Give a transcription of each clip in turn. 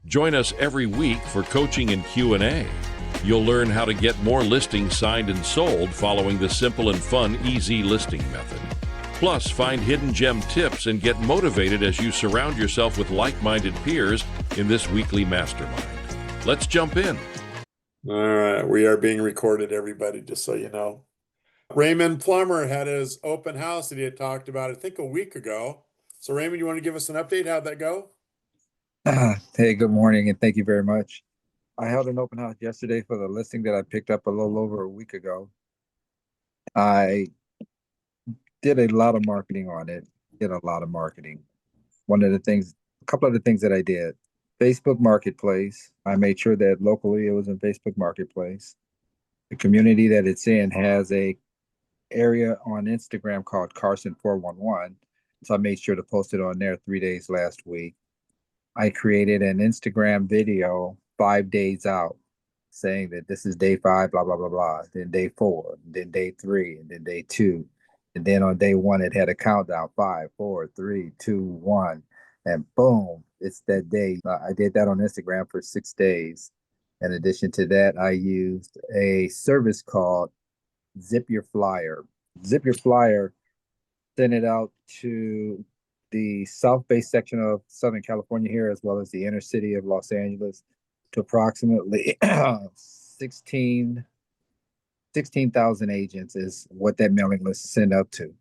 Join us every week for coaching and Q&A. You'll learn how to get more listings signed and sold following the simple and fun easy listing method. Plus, find hidden gem tips and get motivated as you surround yourself with like-minded peers in this weekly mastermind. Let's jump in. All right, we are being recorded, everybody, just so you know. Raymond Plummer had his open house that he had talked about, I think, a week ago. So, Raymond, you want to give us an update? How'd that go? Hey, good morning, and thank you very much. I held an open house yesterday for the listing that I picked up a little over a week ago. I did a lot of marketing on it, a couple of the things that I did. Facebook Marketplace, I made sure that locally it was in Facebook Marketplace. The community that it's in has a area on Instagram called Carson 411. So I made sure to post it on there 3 days last week. I created an Instagram video 5 days out saying that this is day 5, blah, blah, blah, blah. Then day 4, then day 3, and then day 2. And then on day 1, it had a countdown, 5, 4, 3, 2, 1. And boom, it's that day. I did that on Instagram for 6 days. In addition to that, I used a service called Zip Your Flyer. Zip Your Flyer, sent it out to the South Bay section of Southern California here, as well as the inner city of Los Angeles, to approximately 16,000 agents is what that mailing list sent out to.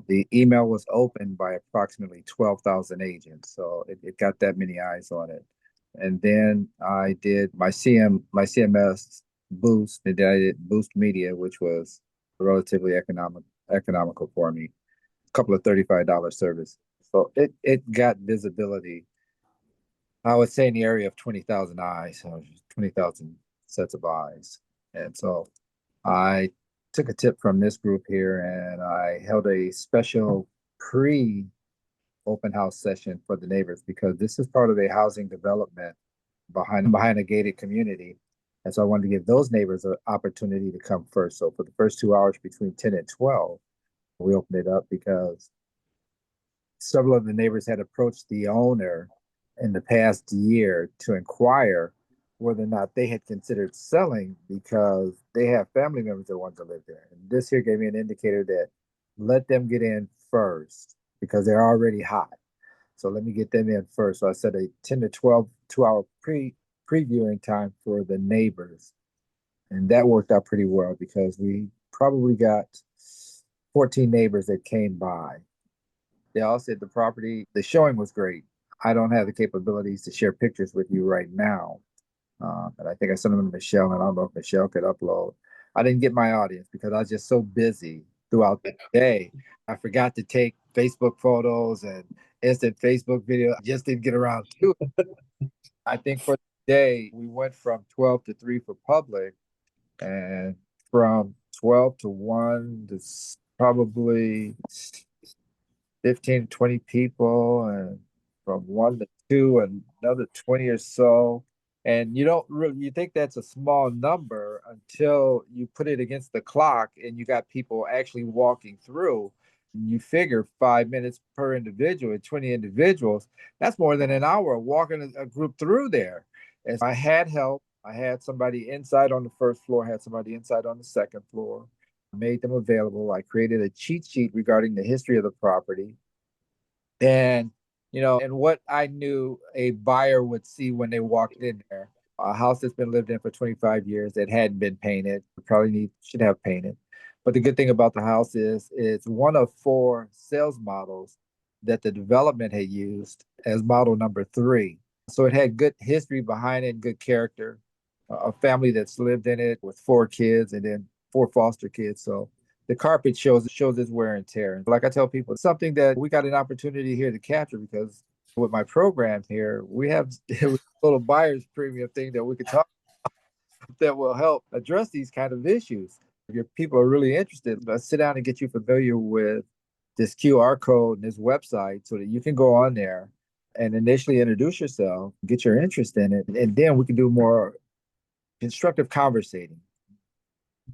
The email was opened by approximately 12,000 agents, so it got that many eyes on it. And then I did my CMS boost, and then I did Boost Media, which was relatively economical for me. A couple of $35 service. So it got visibility, I would say, in the area of 20,000 eyes, 20,000 sets of eyes. And so I took a tip from this group here, and I held a special pre-open house session for the neighbors, because this is part of a housing development behind a gated community. And so I wanted to give those neighbors an opportunity to come first. So for the first 2 hours between 10 and 12, we opened it up because several of the neighbors had approached the owner in the past year to inquire whether or not they had considered selling, because they have family members that want to live there. And this here gave me an indicator that let them get in first because they're already hot. So let me get them in first. So I set a 10 to 12 2-hour previewing time for the neighbors. And that worked out pretty well because we probably got 14 neighbors that came by. They all said the showing was great. I don't have the capabilities to share pictures with you right now. And I think I sent them to Michelle, and I don't know if Michelle could upload. I didn't get my audience because I was just so busy throughout the day. I forgot to take Facebook photos and instant Facebook video. I just didn't get around to it. I think for the day, we went from 12 to 3 for public, and from 12 to 1 to probably 15 to 20 people, and from 1 to 2 another 20 or so. And you think that's a small number until you put it against the clock and you got people actually walking through. And you figure 5 minutes per individual and 20 individuals, that's more than an hour walking a group through there. And I had help. I had somebody inside on the first floor, had somebody inside on the second floor. I made them available. I created a cheat sheet regarding the history of the property. And and what I knew a buyer would see when they walked in there. A house that's been lived in for 25 years that hadn't been painted, should have painted. But the good thing about the house is it's one of 4 sales models that the development had used as model number 3. So it had good history behind it, good character, a family that's lived in it with 4 kids and then 4 foster kids. So the carpet shows its wear and tear. And like I tell people, it's something that we got an opportunity here to capture, because with my program here, we have a little buyer's premium thing that we could talk about that will help address these kind of issues. If your people are really interested, let's sit down and get you familiar with this QR code and this website so that you can go on there and initially introduce yourself, get your interest in it, and then we can do more constructive conversating.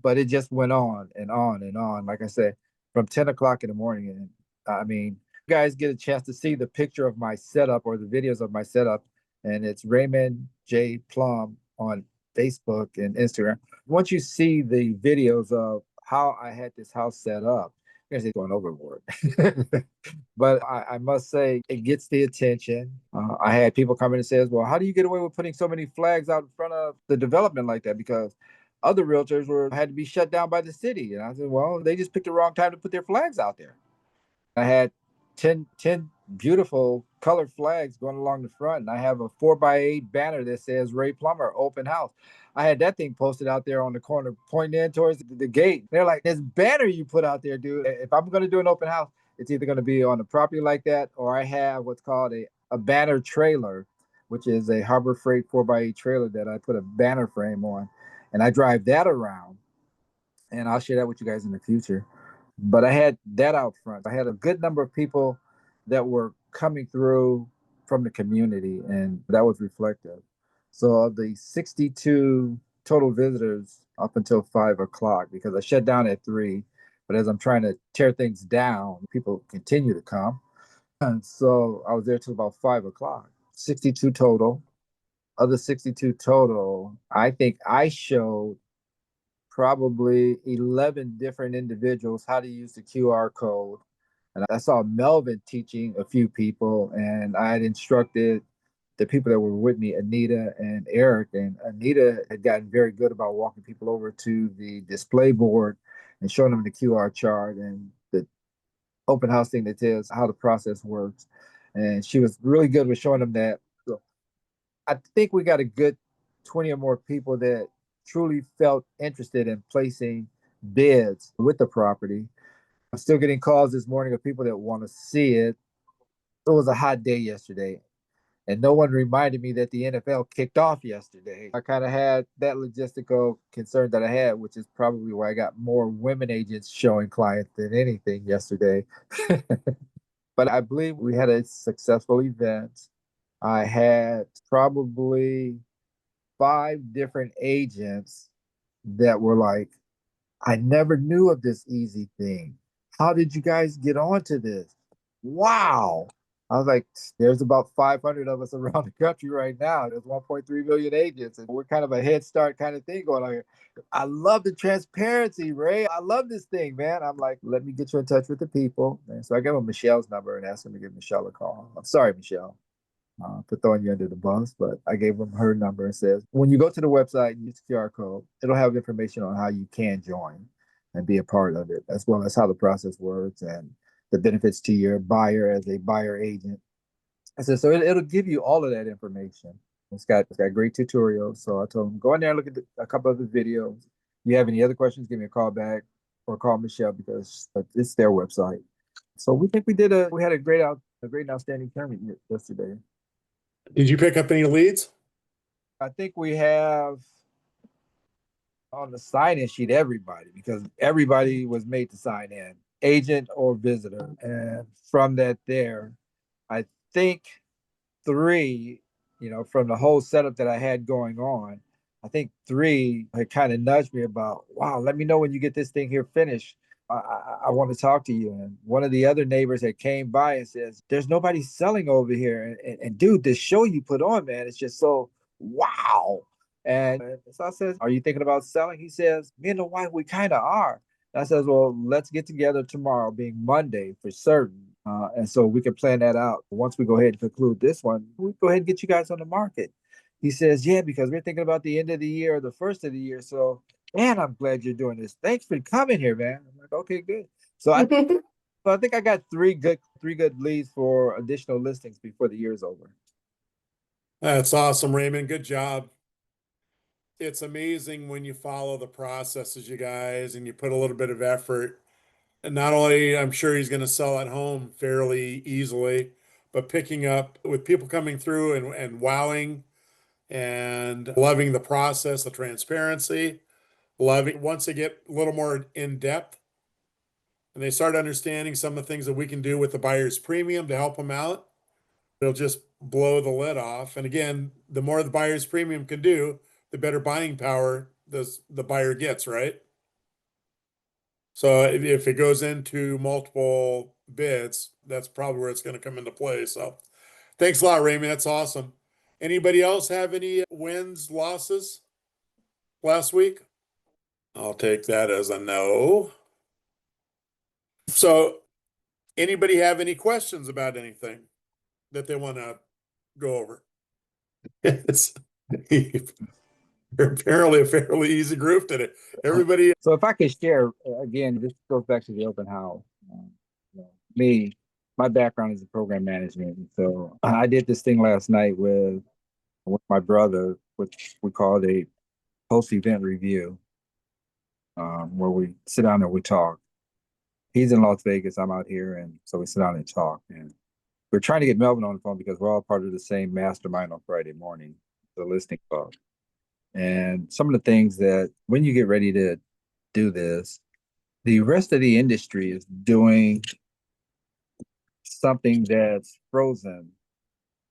But it just went on and on and on. Like I said, from 10 o'clock in the morning. And I mean, you guys get a chance to see the picture of my setup or the videos of my setup and it's Raymond J. Plum on Facebook and Instagram. Once you see the videos of how I had this house set up, you're gonna say going overboard. But I must say it gets the attention. I had people come in and says, "Well, how do you get away with putting so many flags out in front of the development like that?" Because other realtors had to be shut down by the city. And I said, "Well, they just picked the wrong time to put their flags out there." I had 10 beautiful colored flags going along the front. And I have a 4x8 banner that says Ray Plummer, open house. I had that thing posted out there on the corner, pointing in towards the gate. They're like, "This banner you put out there, dude, if I'm going to do an open house, it's either going to be on a property like that, or I have what's called a banner trailer, which is a Harbor Freight 4x8 trailer that I put a banner frame on. And I drive that around. And I'll share that with you guys in the future. But I had that out front. I had a good number of people that were coming through from the community, and that was reflective. So of the 62 total visitors up until 5 o'clock, because I shut down at 3, but as I'm trying to tear things down, people continue to come. And so I was there till about 5 o'clock. 62 total. Of the 62 total, I think I showed probably 11 different individuals how to use the QR code. And I saw Melvin teaching a few people, and I had instructed the people that were with me, Anita and Eric. And Anita had gotten very good about walking people over to the display board and showing them the QR chart and the open house thing that tells how the process works. And she was really good with showing them that. So I think we got a good 20 or more people that truly felt interested in placing bids with the property. I'm still getting calls this morning of people that want to see it. It was a hot day yesterday, and no one reminded me that the NFL kicked off yesterday. I kind of had that logistical concern that I had, which is probably why I got more women agents showing clients than anything yesterday. But I believe we had a successful event. I had probably 5 different agents that were like, "I never knew of this easy thing. How did you guys get onto this? Wow." I was like, "There's about 500 of us around the country right now. There's 1.3 million agents, and we're kind of a head start kind of thing going on here. I love the transparency, Ray. I love this thing, man." I'm like, "Let me get you in touch with the people." And so I gave him Michelle's number and asked him to give Michelle a call. I'm sorry, Michelle, for throwing you under the bus, but I gave them her number and says, when you go to the website and use the QR code, it'll have information on how you can join and be a part of it, as well as how the process works and the benefits to your buyer as a buyer agent. I said, so it'll give you all of that information. It's got great tutorials. So I told them, go in there and look at a couple of the videos. If you have any other questions, give me a call back or call Michelle, because it's their website. So we think we had a great and outstanding tournament yesterday. Did you pick up any leads? I think we have on the sign-in sheet everybody, because everybody was made to sign in, agent or visitor. And from that I think 3, from the whole setup that I had going on, I think 3 had kind of nudged me about, wow, let me know when you get this thing here finished. I want to talk to you. And one of the other neighbors that came by and says, "There's nobody selling over here. And dude, this show you put on, man, it's just so wow." And so I says, "Are you thinking about selling?" He says, "Me and the wife, we kind of are." And I says, "Well, let's get together tomorrow, being Monday for certain. And so we can plan that out. Once we go ahead and conclude this one, we go ahead and get you guys on the market." He says, "Yeah, because we're thinking about the end of the year or the first of the year. So, man, I'm glad you're doing this. Thanks for coming here, man." I'm like, "Okay, good." So I think I got three good leads for additional listings before the year's over. That's awesome, Raymond. Good job. It's amazing when you follow the processes, you guys, and you put a little bit of effort. And not only I'm sure he's going to sell at home fairly easily, but picking up with people coming through and wowing and loving the process, the transparency, loving once they get a little more in depth and they start understanding some of the things that we can do with the buyer's premium to help them out, it'll just blow the lid off. And again, the more the buyer's premium can do, the better buying power the buyer gets, right? So if it goes into multiple bids, that's probably where it's going to come into play. So thanks a lot, Raymond. That's awesome. Anybody else have any wins, losses last week? I'll take that as a no. So, anybody have any questions about anything that they want to go over? It's apparently a fairly easy group today. Everybody. So if I could share, again, this goes back to the open house. Me, my background is in program management. So I did this thing last night with my brother, which we called a post-event review, where we sit down and we talk. He's in Las Vegas, I'm out here, and so we sit down and talk. And we're trying to get Melvin on the phone because we're all part of the same mastermind on Friday morning, the listening club. And some of the things that when you get ready to do this, the rest of the industry is doing something that's frozen,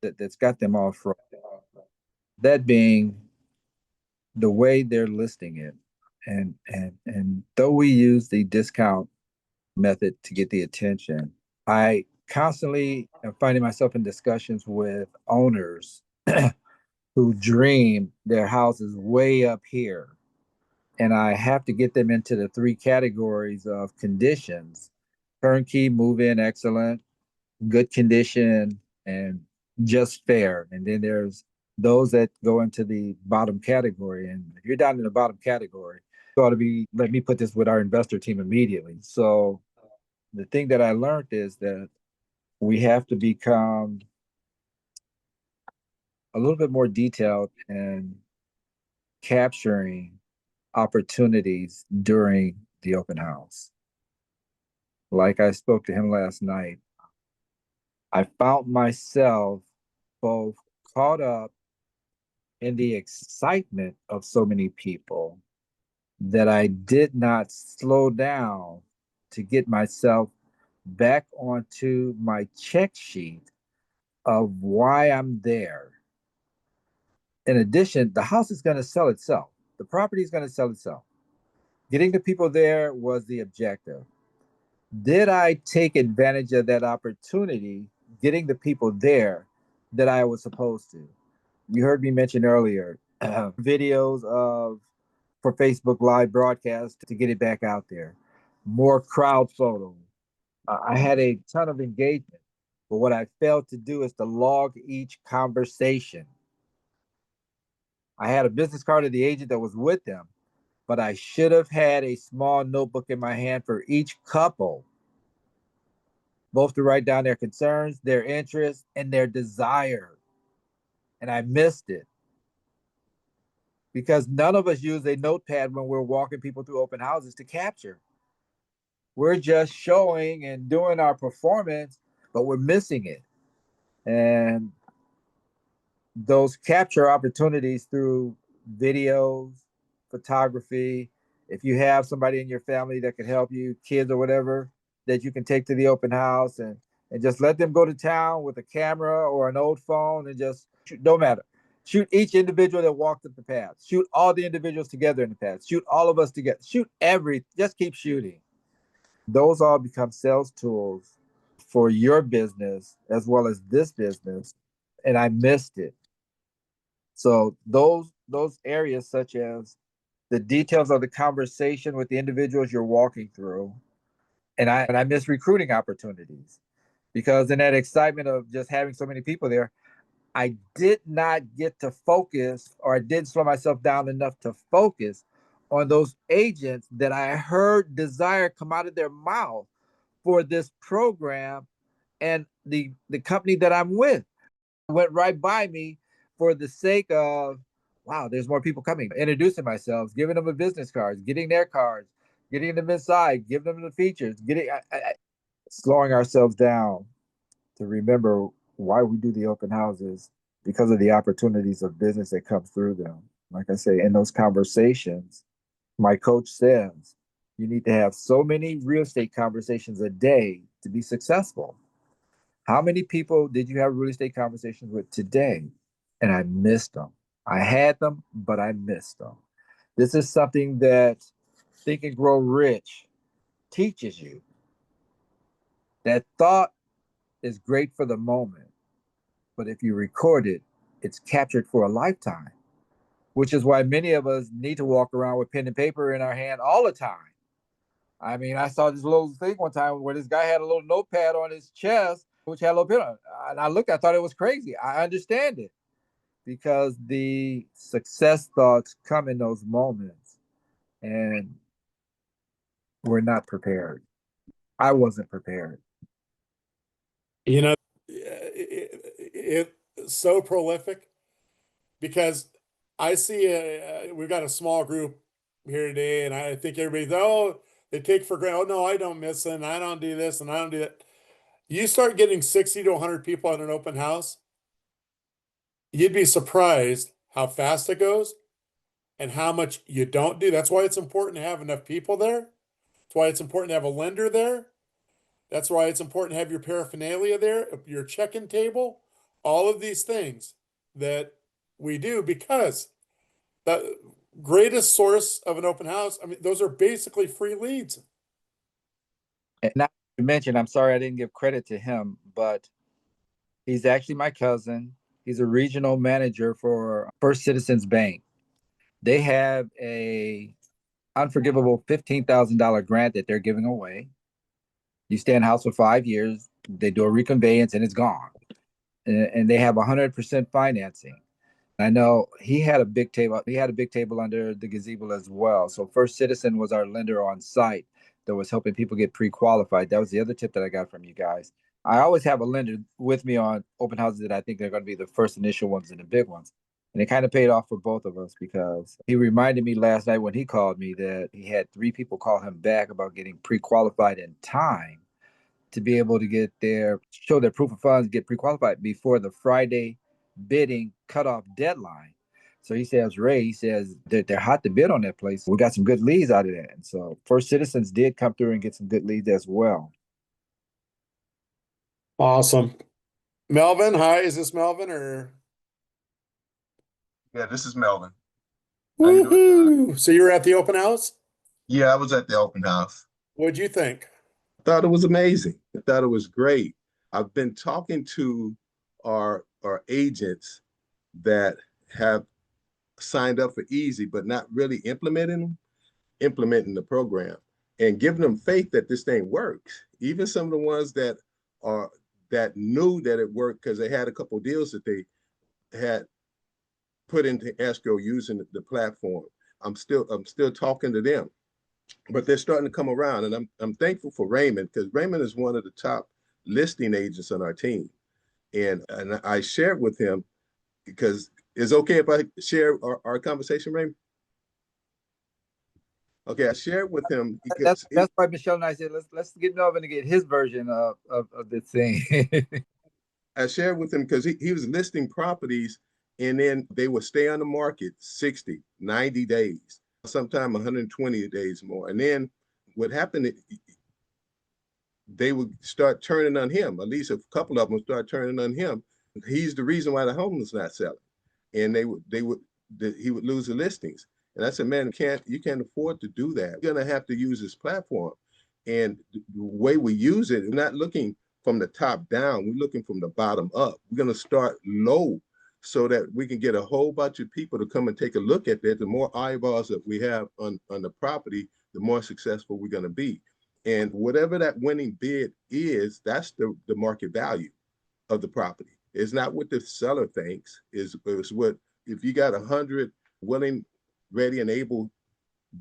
that's got them all frozen. That being the way they're listing it. And though we use the discount method to get the attention, I constantly am finding myself in discussions with owners who dream their houses way up here. And I have to get them into the three categories of conditions: turnkey, move in, excellent, good condition, and just fair. And then there's those that go into the bottom category. And if you're down in the bottom category, you ought to be, let me put this with our investor team immediately. So the thing that I learned is that we have to become a little bit more detailed in capturing opportunities during the open house. Like I spoke to him last night, I found myself both caught up in the excitement of so many people that I did not slow down to get myself back onto my check sheet of why I'm there. In addition, the house is going to sell itself. The property is going to sell itself. Getting the people there was the objective. Did I take advantage of that opportunity, getting the people there that I was supposed to? You heard me mention earlier videos of for Facebook Live broadcast to get it back out there, more crowd photos. I had a ton of engagement, but what I failed to do is to log each conversation. I had a business card of the agent that was with them, but I should have had a small notebook in my hand for each couple, both to write down their concerns, their interests, and their desire. And I missed it because none of us use a notepad when we're walking people through open houses to capture. We're just showing and doing our performance, but we're missing it. And those capture opportunities through videos, photography. If you have somebody in your family that can help you, kids or whatever, that you can take to the open house and just let them go to town with a camera or an old phone and just shoot, no matter. Shoot each individual that walked up the path. Shoot all the individuals together in the path. Shoot all of us together. Shoot just keep shooting. Those all become sales tools for your business as well as this business. And I missed it. So those areas, such as the details of the conversation with the individuals you're walking through, and I miss recruiting opportunities because in that excitement of just having so many people there, I did not get to focus, or I didn't slow myself down enough to focus on those agents that I heard desire come out of their mouth for this program and the company that I'm with. Went right by me for the sake of, wow, there's more people coming. Introducing myself, giving them a business cards, getting their cards, getting them inside, giving them the features, slowing ourselves down to remember why we do the open houses, because of the opportunities of business that come through them. Like I say, in those conversations, my coach says you need to have so many real estate conversations a day to be successful. How many people did you have real estate conversations with today? And I missed them. I had them, but I missed them. This is something that Think and Grow Rich teaches you. That thought is great for the moment, but if you record it, it's captured for a lifetime, which is why many of us need to walk around with pen and paper in our hand all the time. I mean, I saw this little thing one time where this guy had a little notepad on his chest, which had a little pen on it. And I looked, I thought it was crazy. I understand it because the success thoughts come in those moments and we're not prepared. I wasn't prepared. You know, it's so prolific because I see we've got a small group here today, and I think everybody's, oh, they take for granted, oh, no, I don't miss it, and I don't do this, and I don't do that. You start getting 60 to 100 people at an open house, you'd be surprised how fast it goes and how much you don't do. That's why it's important to have enough people there. That's why it's important to have a lender there. That's why it's important to have your paraphernalia there, your check-in table, all of these things that we do, because the greatest source of an open house, I mean, those are basically free leads. And not to mention, I'm sorry I didn't give credit to him, but he's actually my cousin. He's a regional manager for First Citizens Bank. They have a unforgivable $15,000 grant that they're giving away. You stay in the house for 5 years, they do a reconveyance and it's gone. And they have 100% financing. I know he had a big table. He had a big table under the gazebo as well. So First Citizen was our lender on site that was helping people get pre-qualified. That was the other tip that I got from you guys. I always have a lender with me on open houses that I think they're going to be the first initial ones and the big ones. And it kind of paid off for both of us because he reminded me last night when he called me that he had 3 people call him back about getting pre-qualified in time to be able to get show their proof of funds, get pre-qualified before the Friday bidding cutoff deadline. So he says, Ray, he says they're hot to bid on that place. We got some good leads out of that. And so First Citizens did come through and get some good leads as well. Awesome. Melvin, hi, is this Melvin or? Yeah, this is Melvin. How you doing, John? Woohoo! So you were at the open house? Yeah, I was at the open house. What'd you think? Thought it was amazing. I thought it was great. I've been talking to our agents that have signed up for Easy, but not really implementing the program and giving them faith that this thing works. Even some of the ones that knew that it worked because they had a couple of deals that they had put into escrow using the platform. I'm still talking to them, but they're starting to come around, and I'm thankful for Raymond because Raymond is one of the top listing agents on our team, and I shared with him because it's okay if I share our conversation, Raymond. Okay, I shared with him because that's why Michelle and I said let's get Melvin to get his version of this thing. I shared with him because he was listing properties and then they would stay on the market 60, 90 days, sometimes 120 days more. And then what happened, they would start turning on him. At least a couple of them would start turning on him. He's the reason why the home was not selling. And he would lose the listings. And I said, man, you can't afford to do that. You're gonna have to use this platform. And the way we use it, we're not looking from the top down, we're looking from the bottom up. We're gonna start low so that we can get a whole bunch of people to come and take a look at that. The more eyeballs that we have on the property, the more successful we're gonna be. And whatever that winning bid is, that's the market value of the property. It's not what the seller thinks, is what, if you got 100 willing, ready, and able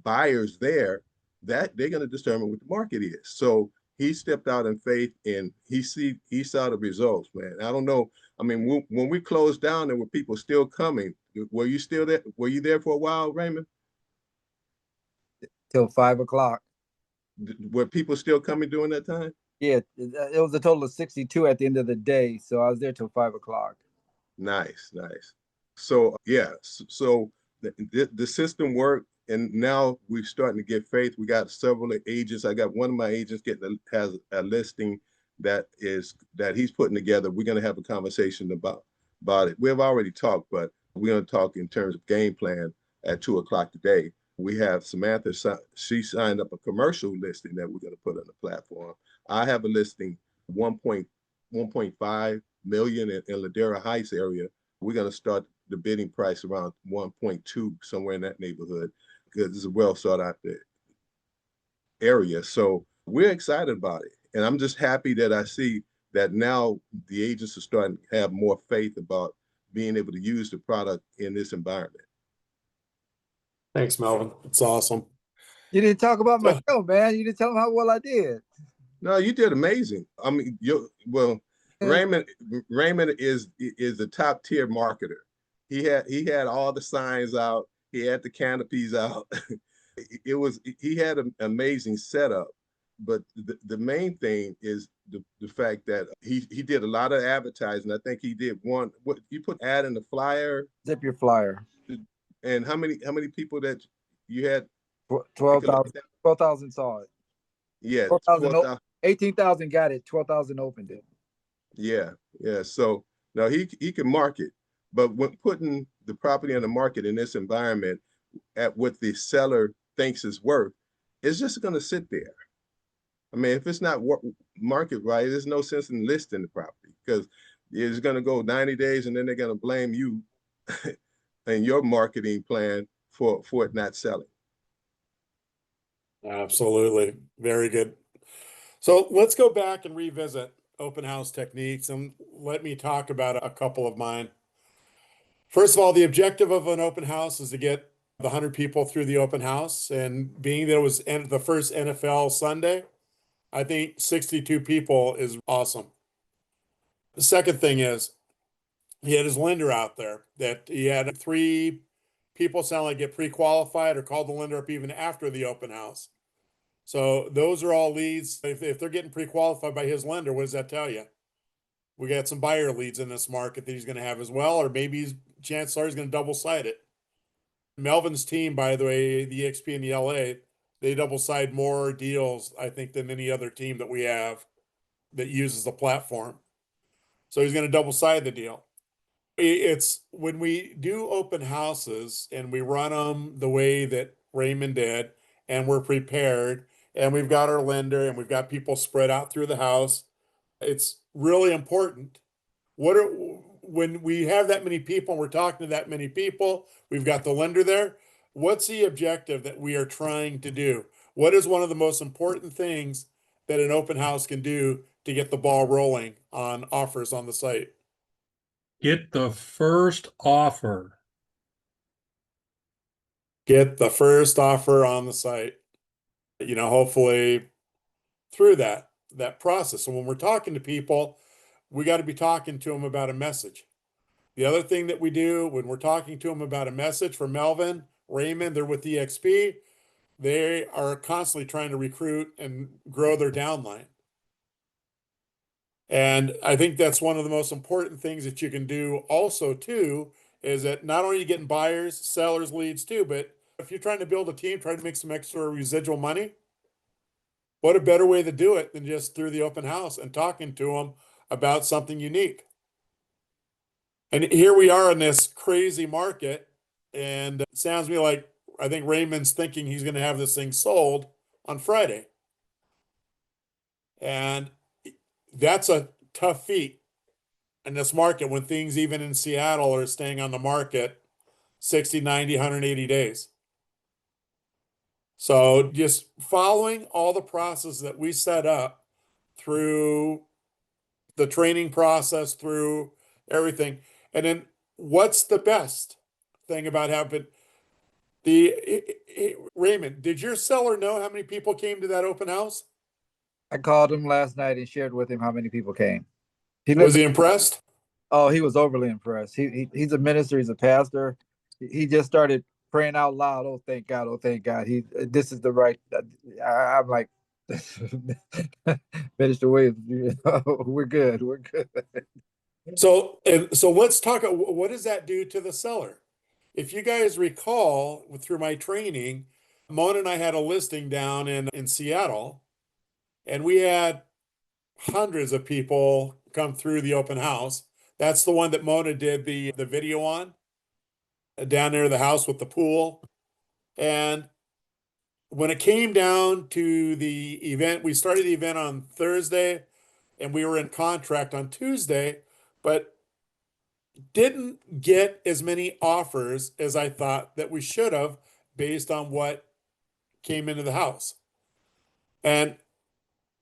buyers there, that they're going to determine what the market is. So he stepped out in faith and he saw the results, man. I don't know. I mean, when we closed down, there were people still coming. Were you still there? Were you there for a while, Raymond? Till 5 o'clock. Were people still coming during that time? Yeah, it was a total of 62 at the end of the day. So I was there till 5 o'clock. Nice. So yeah, so the system worked, and now we're starting to get faith. We got several agents. I got one of my agents has a listing that he's putting together. We're going to have a conversation about it. We've already talked, but we're going to talk in terms of game plan at 2 o'clock today. We have Samantha. She signed up a commercial listing that we're going to put on the platform. I have a listing 1.5 million in Ladera Heights area we're going to start the bidding price around 1.2, somewhere in that neighborhood, because it's a well sought out area. So we're excited about it. And I'm just happy that I see that now the agents are starting to have more faith about being able to use the product in this environment. Thanks, Melvin. It's awesome. You didn't talk about my So- show, man. You didn't tell them how well I did. No, you did amazing. I mean, Raymond is a top tier marketer. He had all the signs out. He had the canopies out. He had an amazing setup. But the main thing is the fact that he did a lot of advertising. I think he did what you put ad in the flyer. Zip your flyer. And how many people that you had? 12,000 saw it. Yeah, 12,000. 18,000 got it. 12,000 opened it. Yeah. So now he can market, but when putting the property on the market in this environment at what the seller thinks is worth, it's just going to sit there. I mean, if it's not market right, there's no sense in listing the property, because it's going to go 90 days and then they're going to blame you and your marketing plan for it not selling. Absolutely. Very good. So let's go back and revisit open house techniques, and let me talk about a couple of mine. First of all, the objective of an open house is to get the 100 people through the open house. And being that it was the first NFL Sunday, I think 62 people is awesome. The second thing is he had his lender out there, that he had 3 people sound like get pre-qualified or called the lender up even after the open house. So those are all leads. If they're getting pre-qualified by his lender, what does that tell you? We got some buyer leads in this market that he's going to have as well, or maybe chances are he's going to double side it. Melvin's team, by the way, the EXP and the LA, they double side more deals, I think, than any other team that we have that uses the platform. So he's going to double side the deal. It's when we do open houses and we run them the way that Raymond did, and we're prepared, and we've got our lender and we've got people spread out through the house. It's really important. When we have that many people and we're talking to that many people, we've got the lender there. What's the objective that we are trying to do? What is one of the most important things that an open house can do to get the ball rolling on offers on the site? Get the first offer. Get the first offer on the site. Hopefully through that process. And when we're talking to people, we got to be talking to them about a message. The other thing that we do when we're talking to them about a message, for Melvin, Raymond, they're with EXP, they are constantly trying to recruit and grow their downline. And I think that's one of the most important things that you can do also too, is that not only are you getting buyers, sellers, leads too, but if you're trying to build a team, try to make some extra residual money, what a better way to do it than just through the open house and talking to them about something unique. And here we are in this crazy market, and it sounds to me like I think Raymond's thinking he's going to have this thing sold on Friday. And that's a tough feat in this market when things even in Seattle are staying on the market 60, 90, 180 days. So just following all the processes that we set up through the training process, through everything. And then what's the best thing about having Raymond, did your seller know how many people came to that open house? I called him last night and shared with him how many people came. Was he impressed? Oh, he was overly impressed. He's a minister. He's a pastor. He just started praying out loud. Oh, thank God. Oh, thank God. This is the right. I'm like, Minister Williams, we're good. We're good. So let's talk. What does that do to the seller? If you guys recall through my training, Mona and I had a listing down in Seattle, and we had hundreds of people come through the open house. That's the one that Mona did the video on, down there, the house with the pool. And when it came down to the event, we started the event on Thursday and we were in contract on Tuesday, but didn't get as many offers as I thought that we should have based on what came into the house. And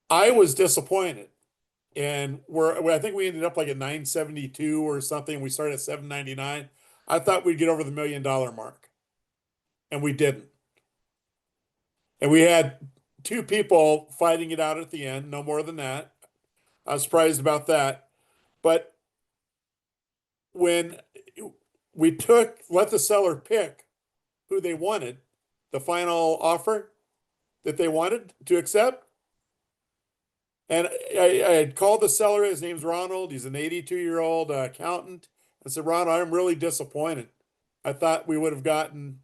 I was disappointed. And I think we ended up like at 972 or something. We started at 799. I thought we'd get over the $1 million mark, and we didn't. And we had two people fighting it out at the end, no more than that. I was surprised about that. But when we let the seller pick who they wanted, the final offer that they wanted to accept. And I had called the seller. His name's Ronald. He's an 82-year-old accountant. I said, Ronald, I'm really disappointed. I thought we would have gotten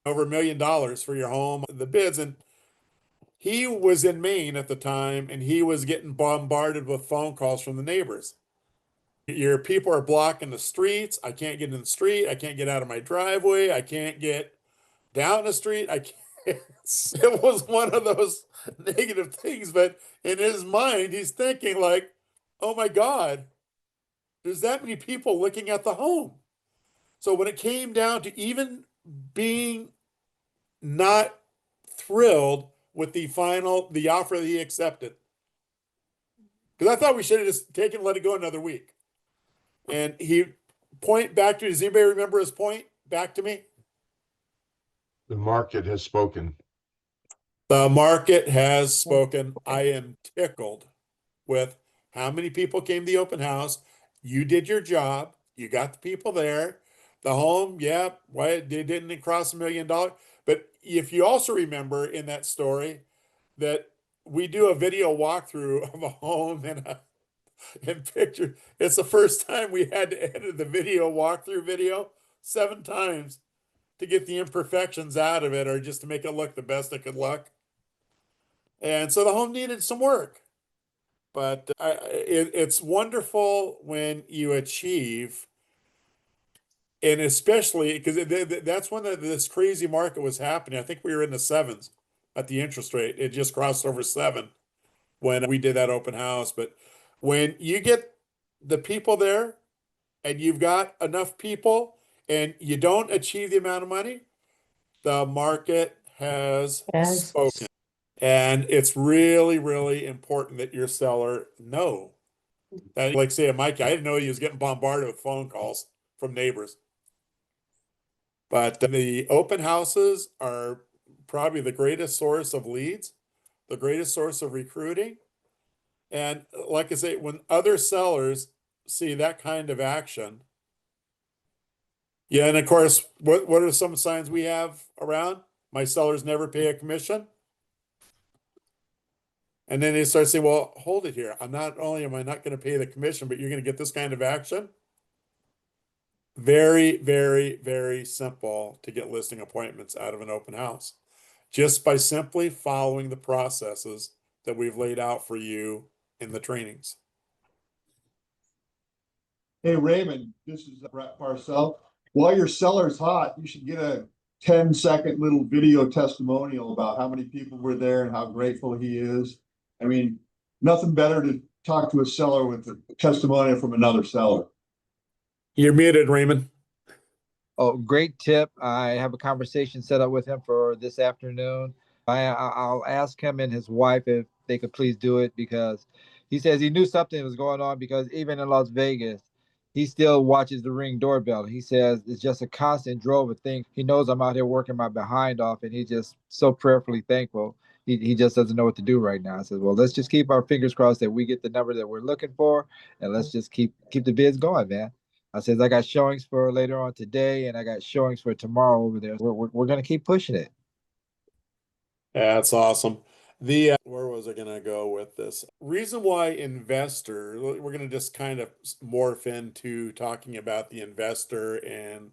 over $1 million for your home, the bids. And he was in Maine at the time, and he was getting bombarded with phone calls from the neighbors. Your people are blocking the streets. I can't get in the street. I can't get out of my driveway. I can't get down the street. I can't. It was one of those negative things, but in his mind, he's thinking like, oh my God, there's that many people looking at the home. So when it came down to even being not thrilled with the offer that he accepted, because I thought we should have just taken, let it go another week. And he point back to, does anybody remember his point back to me? The market has spoken. The market has spoken. I am tickled with how many people came to the open house. You did your job. You got the people there. The home, yeah, why they didn't cross $1 million. But if you also remember in that story that we do a video walkthrough of a home and picture. It's the first time we had to edit the video walkthrough video 7 times to get the imperfections out of it, or just to make it look the best it could look. And so the home needed some work, but it's wonderful when you achieve, and especially because that's when this crazy market was happening. I think we were in the 7s at the interest rate. It just crossed over 7 when we did that open house. But when you get the people there and you've got enough people and you don't achieve the amount of money, the market has spoken. And it's really, really important that your seller know that, like say, Mike, I didn't know he was getting bombarded with phone calls from neighbors. But the open houses are probably the greatest source of leads, the greatest source of recruiting. And like I say, when other sellers see that kind of action, yeah, and of course, what are some signs we have around? My sellers never pay a commission. And then they start saying, well, hold it here. Not only am I not going to pay the commission, but you're going to get this kind of action. Very, very, very simple to get listing appointments out of an open house, just by simply following the processes that we've laid out for you in the trainings. Hey, Raymond, this is Brett Parcell. While your seller's hot, you should get a 10-second little video testimonial about how many people were there and how grateful he is. I mean, nothing better to talk to a seller with a testimonial from another seller. You're muted, Raymond. Oh, great tip. I have a conversation set up with him for this afternoon. I'll ask him and his wife if they could please do it, because he says he knew something was going on, because even in Las Vegas, he still watches the Ring doorbell. He says it's just a constant drove of things. He knows I'm out here working my behind off, and he's just so prayerfully thankful. He just doesn't know what to do right now. I said, well, let's just keep our fingers crossed that we get the number that we're looking for, and let's just keep the bids going, man. I said, I got showings for later on today, and I got showings for tomorrow over there. We're going to keep pushing it. That's awesome. Where was I going to go with this? Reason why investor, we're going to just kind of morph into talking about the investor, and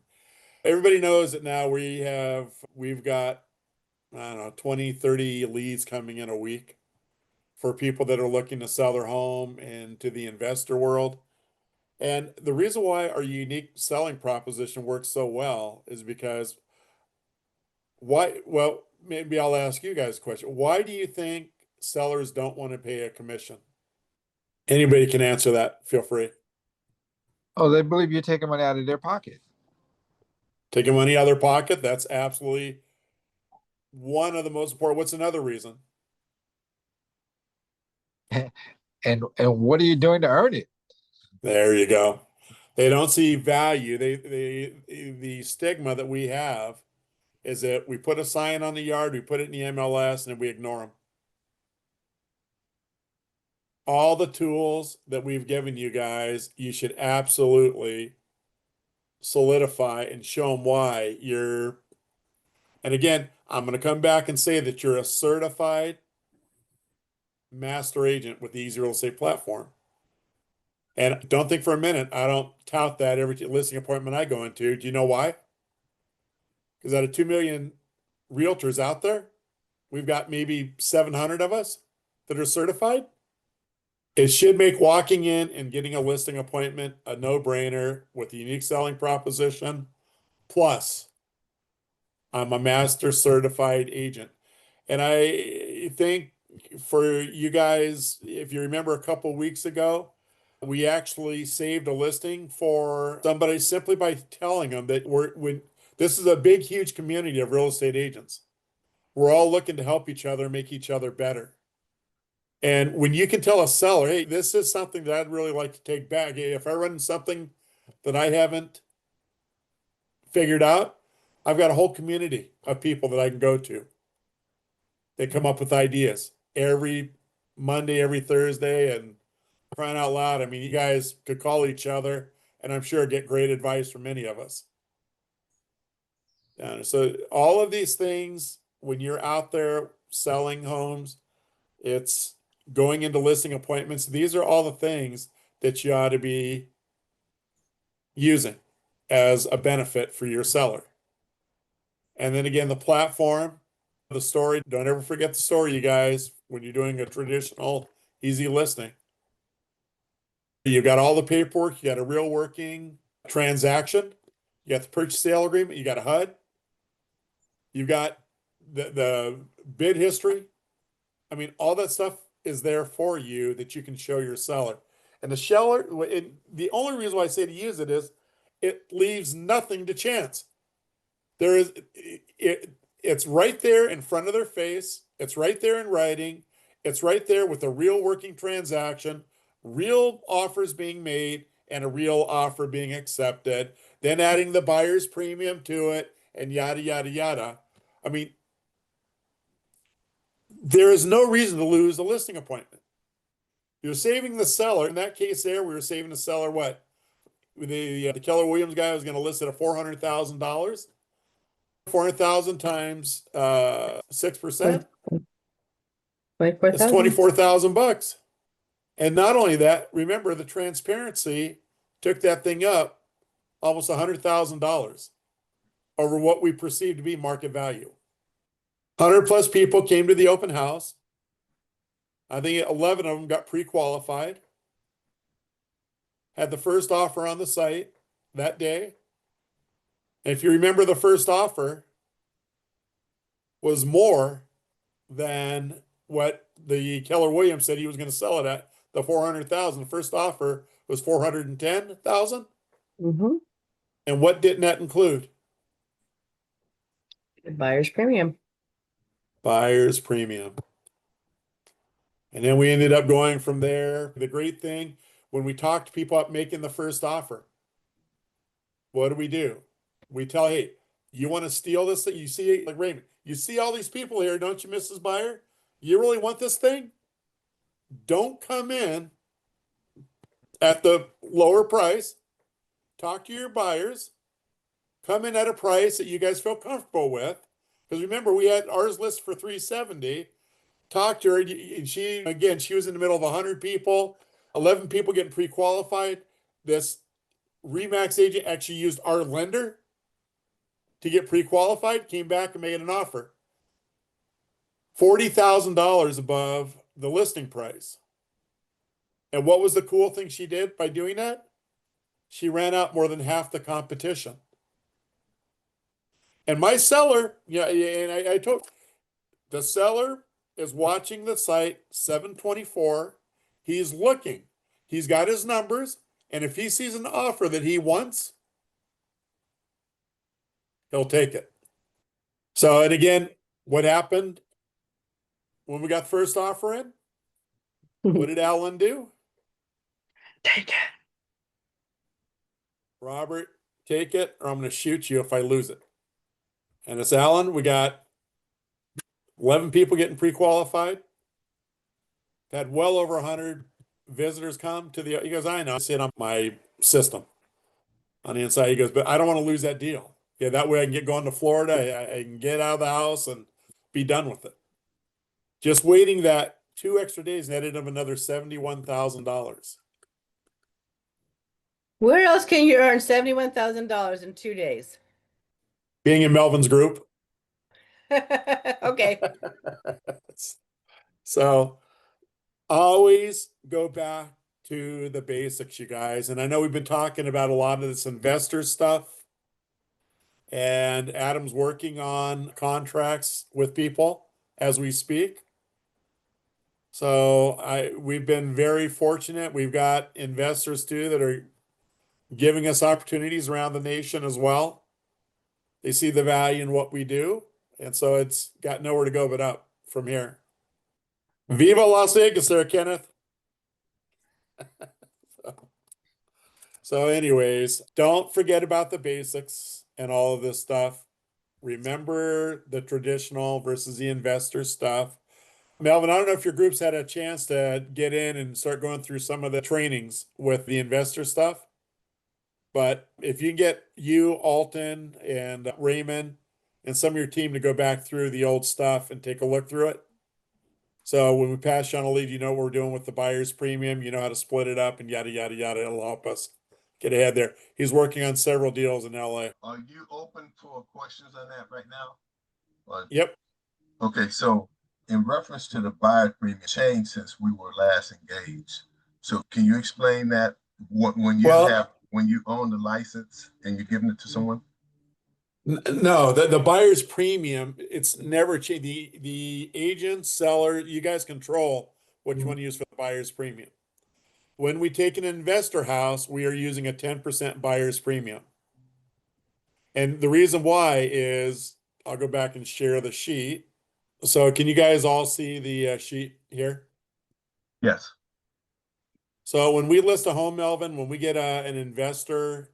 everybody knows that now we've got, I don't know, 20, 30 leads coming in a week for people that are looking to sell their home into the investor world. And the reason why our unique selling proposition works so well is because well, maybe I'll ask you guys a question. Why do you think sellers don't want to pay a commission? Anybody can answer that. Feel free. Oh, they believe you're taking money out of their pocket. Taking money out of their pocket, that's absolutely one of the most important. What's another reason? And what are you doing to earn it? There you go. They don't see value. The stigma that we have is that we put a sign on the yard, we put it in the MLS, and we ignore them. All the tools that we've given you guys, you should absolutely solidify and show them why you're. And again, I'm going to come back and say that you're a certified master agent with the Easy Real Estate platform. And don't think for a minute, I don't tout that every listing appointment I go into. Do you know why? Because out of 2 million realtors out there, we've got maybe 700 of us that are certified. It should make walking in and getting a listing appointment a no-brainer with a unique selling proposition. Plus, I'm a master certified agent. And I think for you guys, if you remember a couple of weeks ago, we actually saved a listing for somebody simply by telling them that this is a big, huge community of real estate agents. We're all looking to help each other, make each other better. And when you can tell a seller, hey, this is something that I'd really like to take back. Hey, if I run something that I haven't figured out, I've got a whole community of people that I can go to. They come up with ideas every Monday, every Thursday, and crying out loud. I mean, you guys could call each other and I'm sure get great advice from many of us. So all of these things, when you're out there selling homes, it's going into listing appointments. These are all the things that you ought to be using as a benefit for your seller. And then again, the platform, the story, don't ever forget the story, you guys, when you're doing a traditional easy listing. You got all the paperwork, you got a real working transaction, you got the purchase sale agreement, you got a HUD, you got the bid history. I mean, all that stuff is there for you that you can show your seller. And the seller, the only reason why I say to use it is it leaves nothing to chance. It's right there in front of their face. It's right there in writing. It's right there with a real working transaction, real offers being made, and a real offer being accepted. Then adding the buyer's premium to it, and yada, yada, yada. I mean, there is no reason to lose a listing appointment. You're saving the seller. In that case there, we were saving the seller what? The Keller Williams guy was going to list it at $400,000. 400,000 times 6%. 24,000. It's 24,000 bucks. And not only that, remember the transparency took that thing up almost $100,000 over what we perceive to be market value. 100 plus people came to the open house. I think 11 of them got pre-qualified. Had the first offer on the site that day. And if you remember, the first offer was more than what the Keller Williams said he was going to sell it at, the 400,000. The first offer was 410,000. Mm-hmm. And what didn't that include? Buyer's premium. Buyer's premium. And then we ended up going from there. The great thing, when we talked people up making the first offer, what do? We tell, hey, you want to steal this thing? You see, like Raymond, you see all these people here, don't you, Mrs. Buyer? You really want this thing? Don't come in at the lower price. Talk to your buyers. Come in at a price that you guys feel comfortable with. Because remember, we had ours list for $370. Talked to her, and she was in the middle of 100 people, 11 people getting pre-qualified. This Remax agent actually used our lender to get pre-qualified, came back and made an offer. $40,000 above the listing price. And what was the cool thing she did by doing that? She ran out more than half the competition. And my seller, and I told the seller is watching the site 7/24. He's looking. He's got his numbers And if he sees an offer that he wants, he'll take it. So, and again, what happened when we got the first offer in? What did Alan do? Take it. Robert, take it, or I'm going to shoot you if I lose it. And it's Alan. We got 11 people getting pre-qualified. Had well over 100 visitors come to the. He goes, I know, I see it on my system on the inside. He goes, but I don't want to lose that deal. Yeah, that way I can get going to Florida. I can get out of the house and be done with it. Just waiting that 2 extra days netted him another $71,000. Where else can you earn $71,000 in 2 days? Being in Melvin's group. Okay. So always go back to the basics, you guys. And I know we've been talking about a lot of this investor stuff. And Adam's working on contracts with people as we speak. So we've been very fortunate. We've got investors too that are giving us opportunities around the nation as well. They see the value in what we do. And so it's got nowhere to go but up from here. Viva Las Vegas there, Kenneth. So anyways, don't forget about the basics and all of this stuff. Remember the traditional versus the investor stuff. Melvin, I don't know if your groups had a chance to get in and start going through some of the trainings with the investor stuff. But if you can get you, Alton, and Raymond, and some of your team to go back through the old stuff and take a look through it. So when we pass you on a lead, you know what we're doing with the buyer's premium, you know how to split it up and yada, yada, yada. It'll help us get ahead there. He's working on several deals in LA. Are you open for questions on that right now? Yep. Okay, so in reference to the buyer premium change since we were last engaged. So can you explain that when you own the license and you're giving it to someone? No, the buyer's premium, it's never changed. The agent, seller, you guys control which one to use for the buyer's premium. When we take an investor house, we are using a 10% buyer's premium. And the reason why is, I'll go back and share the sheet. So can you guys all see the sheet here? Yes. So when we list a home, Melvin, when we get an investor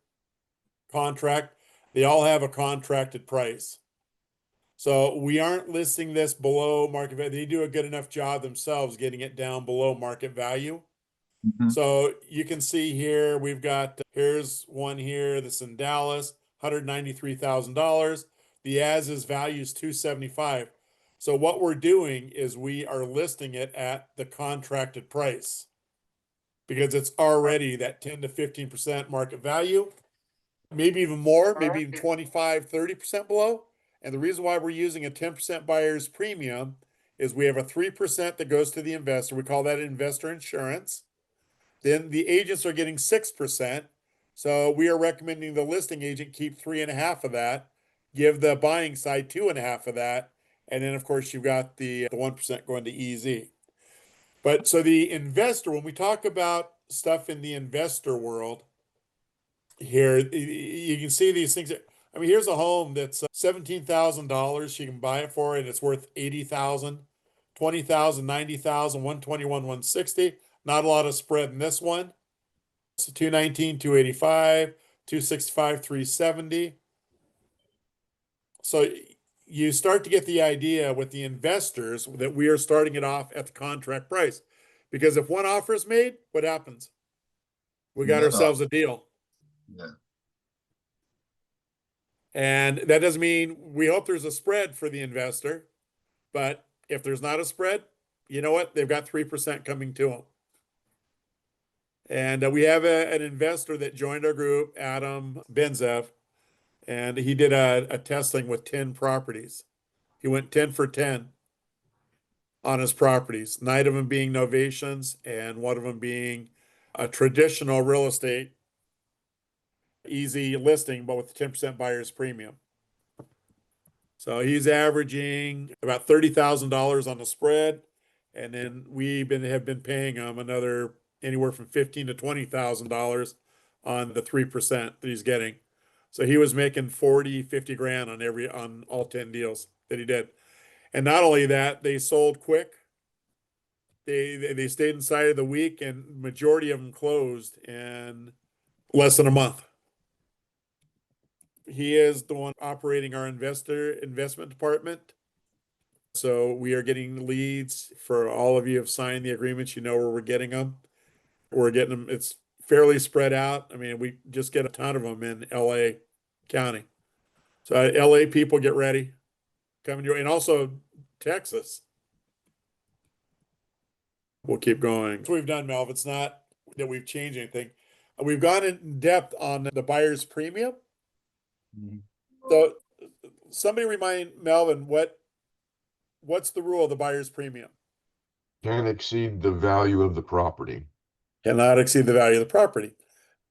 contract, they all have a contracted price. So we aren't listing this below market value. They do a good enough job themselves getting it down below market value. So you can see here, we've got, here's one here, this in Dallas, $193,000. The as-is value is $275,000. So what we're doing is we are listing it at the contracted price because it's already that 10 to 15% market value, maybe even more, maybe even 25, 30% below. And the reason why we're using a 10% buyer's premium is we have a 3% that goes to the investor. We call that investor insurance. Then the agents are getting 6%. So we are recommending the listing agent keep 3.5 of that, give the buying side 2.5 of that. And then of course you've got the 1% going to EZ. But so the investor, when we talk about stuff in the investor world here, you can see these things. I mean, here's a home that's $17,000. You can buy it for it. It's worth $80,000, $20,000, $90,000, $121,000, $160,000. Not a lot of spread in this one. So $219,000, $285,000, $265,000, $370,000. So you start to get the idea with the investors that we are starting it off at the contract price. Because if one offer is made, what happens? We got ourselves a deal. Yeah. And that doesn't mean we hope there's a spread for the investor. But if there's not a spread, you know what? They've got 3% coming to them. And we have an investor that joined our group, Adam Benzev, and he did a testing with 10 properties. He went 10 for 10 on his properties, 9 of them being novations and 1 of them being a traditional real estate, easy listing, but with 10% buyer's premium. So he's averaging about $30,000 on the spread. And then have been paying him another anywhere from $15,000 to $20,000 on the 3% that he's getting. So he was making 40, 50 grand on all 10 deals that he did. And not only that, they sold quick. They stayed inside of the week, and majority of them closed in less than a month. He is the one operating our investment department. So we are getting leads. For all of you have signed the agreements, you know where we're getting them. We're getting them. It's fairly spread out. I mean, we just get a ton of them in LA County. So LA people, get ready. Coming your, and also Texas. We'll keep going. That's what we've done, Melv. It's not that we've changed anything. We've gone in depth on the buyer's premium. So somebody remind Melvin what's the rule of the buyer's premium? Can't exceed the value of the property. Cannot exceed the value of the property.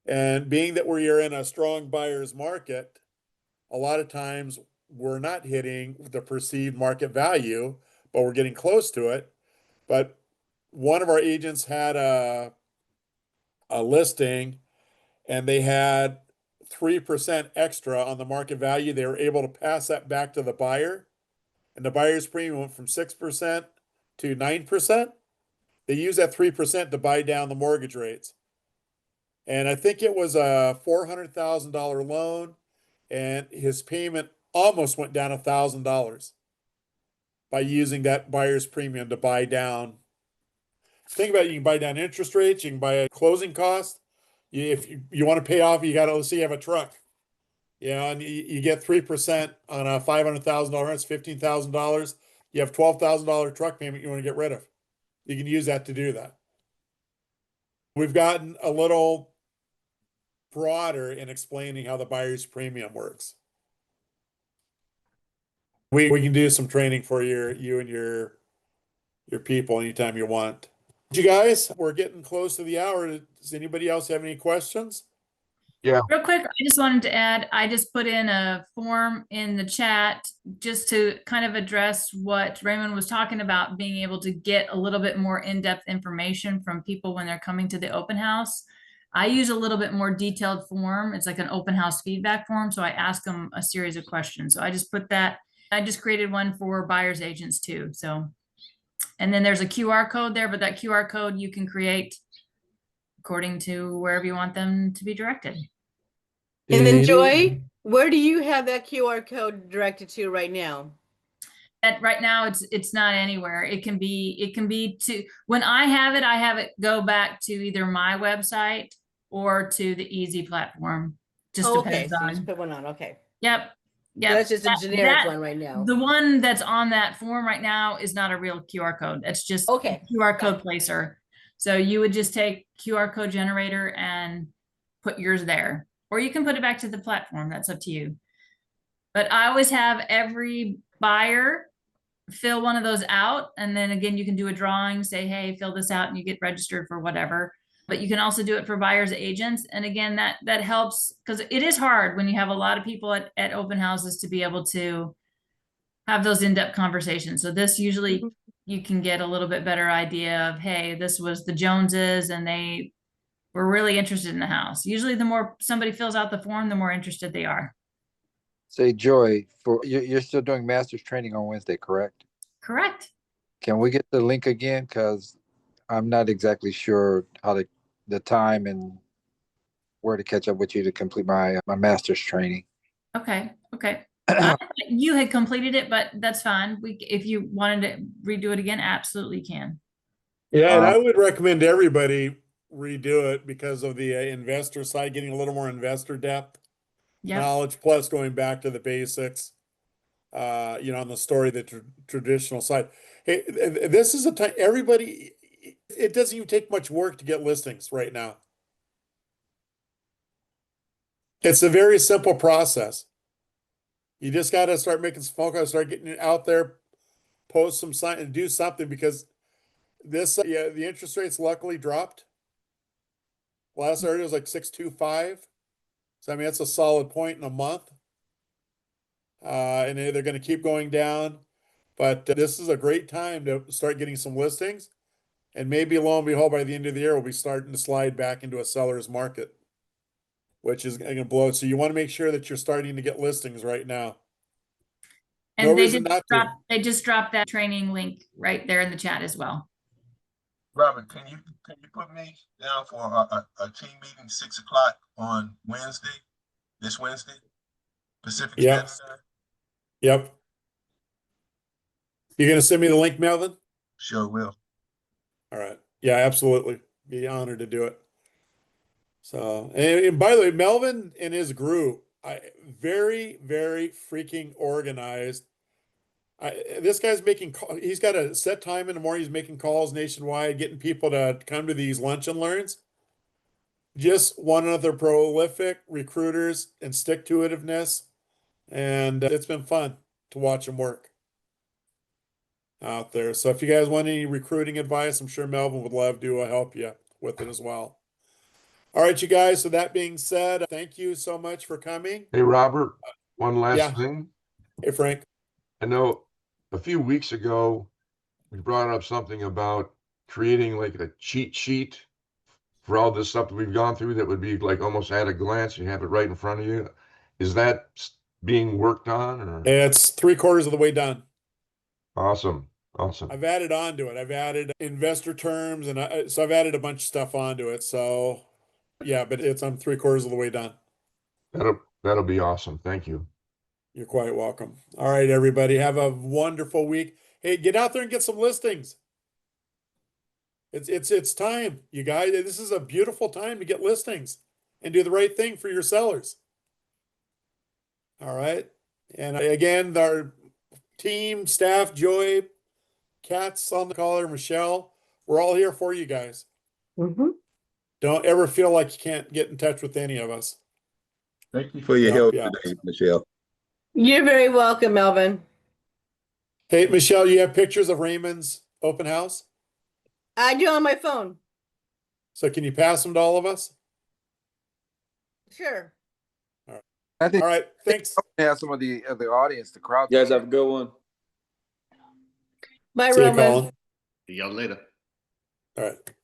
And being that we are in a strong buyer's market, a lot of times we're not hitting the perceived market value, but we're getting close to it. But one of our agents had a listing, and they had 3% extra on the market value. They were able to pass that back to the buyer, and the buyer's premium went from 6% to 9%. They used that 3% to buy down the mortgage rates. And I think it was a $400,000 loan, and his payment almost went down $1,000 by using that buyer's premium to buy down. Think about it, you can buy down interest rates, you can buy a closing cost. If you want to pay off, you got to, let's say you have a truck, and you get 3% on a $500,000, that's $15,000. You have $12,000 truck payment you want to get rid of. You can use that to do that. We've gotten a little broader in explaining how the buyer's premium works. We can do some training for you and your people anytime you want. You guys, we're getting close to the hour. Does anybody else have any questions? Yeah, Real quick, I just wanted to add, I just put in a form in the chat just to kind of address what Raymond was talking about, being able to get a little bit more in-depth information from people when they're coming to the open house. I use a little bit more detailed form. It's like an open house feedback form. So I ask them a series of questions. So I just put that, I just created one for buyer's agents too. So, and then there's a QR code there, but that QR code you can create according to wherever you want them to be directed. And then Joy, where do you have that QR code directed to right now? Right now it's not anywhere. It can be to, when I have it go back to either my website or to the Easy platform. Just Okay, depends so you on. just put one on. Okay. Yep. So that's just a generic one right now. The one that's on that form right now is not a real QR code. It's just Okay. a QR code placer. So you would just take QR code generator and put yours there, or you can put it back to the platform. That's up to you. But I always have every buyer fill one of those out. And then again, you can do a drawing, say, hey, fill this out, and you get registered for whatever. But you can also do it for buyers agents. And again, that helps, because it is hard when you have a lot of people at open houses to be able to have those in-depth conversations. So this usually you can get a little bit better idea of, hey, this was the Joneses and they were really interested in the house. Usually the more somebody fills out the form, the more interested they are. Say, Joy, for you're still doing master's training on Wednesday, correct? Correct. Can we get the link again? Because I'm not exactly sure how the time and where to catch up with you to complete my master's training. Okay. You had completed it, but that's fine. If you wanted to redo it again, absolutely can. Yeah, and I would recommend everybody redo it because of the investor side, getting a little more investor depth knowledge, plus going back to the basics, on the story, the traditional side. Hey, this is a time, everybody, it doesn't even take much work to get listings right now. It's a very simple process. You just got to start making some phone calls, start getting it out there, post some sign and do something, because the interest rates luckily dropped. Last I heard it was like 6.25. So I mean, that's a solid point in a month. And they're going to keep going down. But this is a great time to start getting some listings. And maybe lo and behold, by the end of the year, we'll be starting to slide back into a seller's market. which is going to blow. So you want to make sure that you're starting to get listings right now. And No they reason not to. they just dropped that training link right there in the chat as well. Robert, can you put me down for a team meeting 6 o'clock on Wednesday, this Wednesday, Pacific Yep. Standard Time? Yep. You gonna send me the link, Melvin? Sure will. All right. Yeah, absolutely. Be honored to do it. So, and by the way, Melvin and his group, very, very freaking organized. This guy's he's got a set time in the morning. He's making calls nationwide, getting people to come to these lunch and learns. Just one of the prolific recruiters and stick-to-itiveness. And it's been fun to watch him work out there. So if you guys want any recruiting advice, I'm sure Melvin would love to help you with it as well. All right, you guys. So that being said, thank you so much for coming. Hey, Robert, one last Yeah. thing. Hey, Frank. I know a few weeks ago, we brought up something about creating like a cheat sheet for all this stuff that we've gone through that would be like almost at a glance. You have it right in front of you. Is that being worked on? Or? It's 3/4 of the way done. Awesome. Awesome. I've added on to it. I've added investor terms, and so I've added a bunch of stuff onto it. So yeah, but I'm 3/4 of the way done. That'll be awesome. Thank you. You're quite welcome. All right, everybody. Have a wonderful week. Hey, get out there and get some listings. It's time, you guys. This is a beautiful time to get listings and do the right thing for your sellers. All right. And again, our team, staff, Joy, Kat's on the caller, Michelle, we're all here for you guys. Mm-hmm. Don't ever feel like you can't get in touch with any of us. Thank you for your help Yeah. today, Michelle. You're very welcome, Melvin. Hey, Michelle, you have pictures of Raymond's open house? I do on my phone. So can you pass them to all of us? Sure. I think All right. Thanks. have some of the audience, the crowd. You guys have a good one. Bye, See you, Roman. Colin. See y'all later. All right.